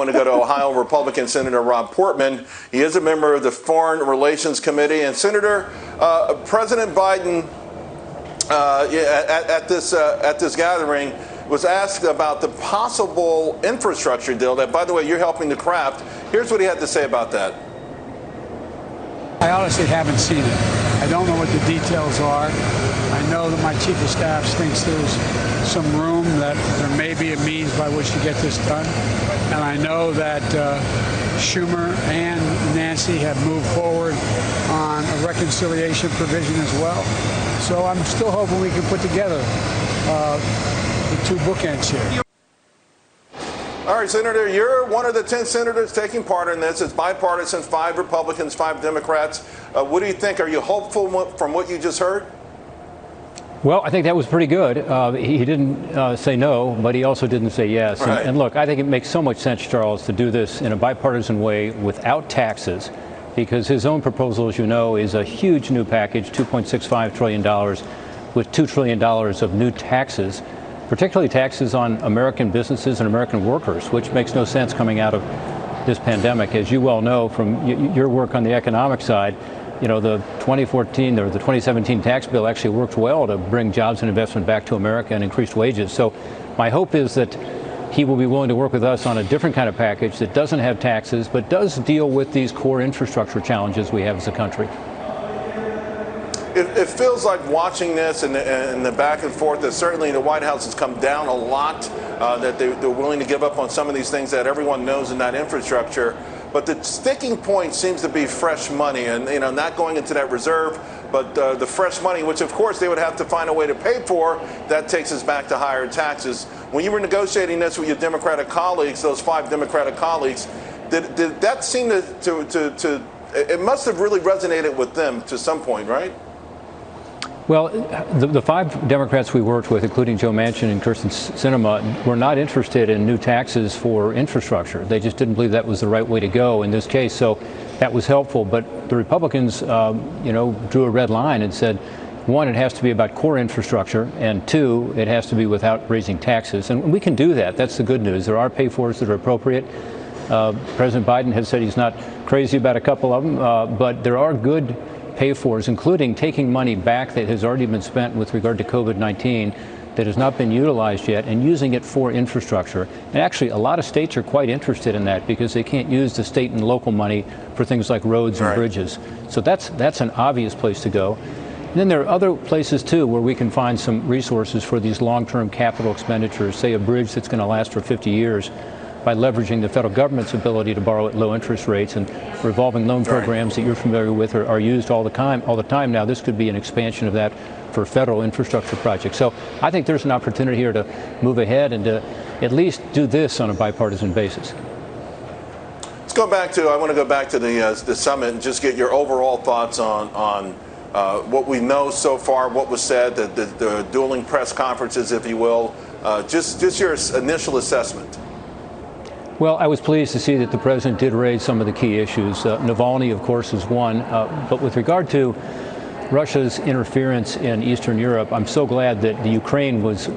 want to go to Ohio Republican Senator Rob Portman. He is a member of the Foreign Relations Committee. And Senator, President Biden at this gathering was asked about the possible infrastructure deal that, by the way, you're helping to craft. Here's what he had to say about that. I honestly haven't seen it. I don't know what the details are. I know that my chief of staff thinks there's some room, that there may be a means by which to get this done. And I know that Schumer and Nancy have moved forward on a reconciliation provision as well. So I'm still hoping we can put together the two bookends here. All right, Senator, you're one of the 10 senators taking part in this. It's bipartisan, 5 Republicans, 5 Democrats. What do you think? Are you hopeful from what you just heard? Well, I think that was pretty good. He didn't say no, but he also didn't say yes. Right. And look, I think it makes so much sense, Charles, to do this in a bipartisan way without taxes, because his own proposal, as you know, is a huge new package, $2.65 trillion, with $2 trillion of new taxes, particularly taxes on American businesses and American workers, which makes no sense coming out of this pandemic. As you well know from your work on the economic side, you know, the 2014 or the 2017 tax bill actually worked well to bring jobs and investment back to America and increased wages. So my hope is that he will be willing to work with us on a different kind of package that doesn't have taxes, but does deal with these core infrastructure challenges we have as a country. It feels like watching this and the back and forth that certainly the White House has come down a lot, that they're willing to give up on some of these things that everyone knows in that infrastructure. But the sticking point seems to be fresh money and, you know, not going into that reserve, but the fresh money, which, of course, they would have to find a way to pay for. That takes us back to higher taxes. When you were negotiating this with your Democratic colleagues, those 5 Democratic colleagues, did that seem to it must have really resonated with them to some point, right? Well, the 5 Democrats we worked with, including Joe Manchin and Kyrsten Sinema, were not interested in new taxes for infrastructure. They just didn't believe that was the right way to go in this case. So that was helpful. But the Republicans, you know, drew a red line and said, 1, it has to be about core infrastructure, and 2, it has to be without raising taxes. And we can do that. That's the good news. There are pay-fors that are appropriate. President Biden has said he's not crazy about a couple of them, but there are good pay-fors, including taking money back that has already been spent with regard to COVID-19 that has not been utilized yet and using it for infrastructure. And actually, a lot of states are quite interested in that because they can't use the state and local money for things like roads and bridges. So that's an obvious place to go. And then there are other places, too, where we can find some resources for these long-term capital expenditures, say a bridge that's going to last for 50 years, by leveraging the federal government's ability to borrow at low interest rates, and revolving loan programs that you're familiar with are used all the time now. This could be an expansion of that for federal infrastructure projects. So I think there's an opportunity here to move ahead and to at least do this on a bipartisan basis. I want to go back to the summit and just get your overall thoughts on what we know so far, what was said, the dueling press conferences, if you will, just your initial assessment. Well, I was pleased to see that the president did raise some of the key issues. Navalny, of course, is one. But with regard to Russia's interference in Eastern Europe, I'm so glad that Ukraine was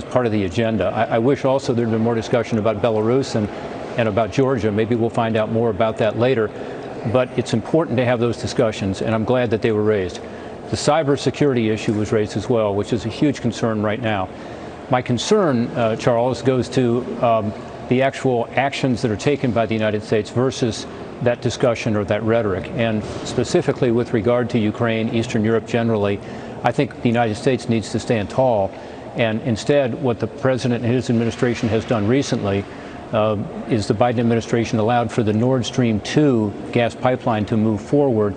part of the agenda. I wish also there'd been more discussion about Belarus and about Georgia. Maybe we'll find out more about that later. But it's important to have those discussions, and I'm glad that they were raised. The cybersecurity issue was raised as well, which is a huge concern right now. My concern, Charles, goes to the actual actions that are taken by the United States versus that discussion or that rhetoric. And specifically with regard to Ukraine, Eastern Europe generally, I think the United States needs to stand tall. And instead, what the president and his administration has done recently is the Biden administration allowed for the Nord Stream 2 gas pipeline to move forward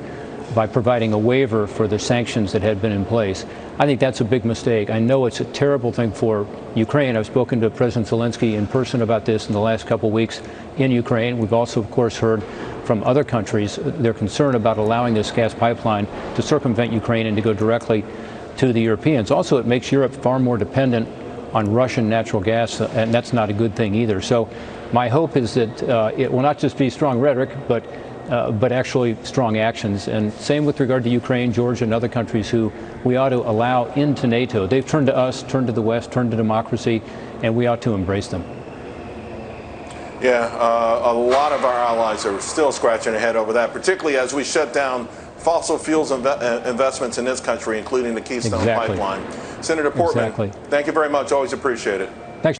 by providing a waiver for the sanctions that had been in place. I think that's a big mistake. I know it's a terrible thing for Ukraine. I've spoken to President Zelensky in person about this in the last couple of weeks in Ukraine. We've also, of course, heard from other countries their concern about allowing this gas pipeline to circumvent Ukraine and to go directly to the Europeans. Also, it makes Europe far more dependent on Russian natural gas, and that's not a good thing either. So my hope is that it will not just be strong rhetoric, but actually strong actions. And same with regard to Ukraine, Georgia, and other countries who we ought to allow into NATO. They've turned to us, turned to the West, turned to democracy, and we ought to embrace them. Yeah, a lot of our allies are still scratching their head over that, particularly as we shut down fossil fuels investments in this country, including the Keystone Pipeline. Senator Portman, thank you very much. Always appreciate it.